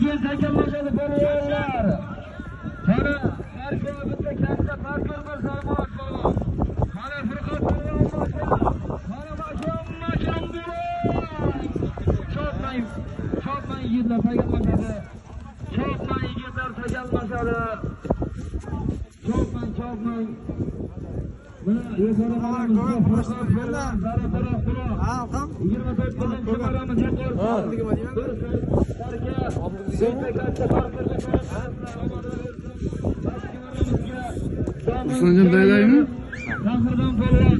keyin takomillashadi polvonlar. Mana Markobda katta parkur bir zarmoq bor. Mana Furqat polvon mana masham Chopmang yigitlar takomillashadi. Chopmang yigitlar takomillashadi. Chopmang. Mana yuqoridan Furqat polvon zarmoq. Alqam 24 birinchi maramiz Ruslanjon daylaymi? Rahmon polvon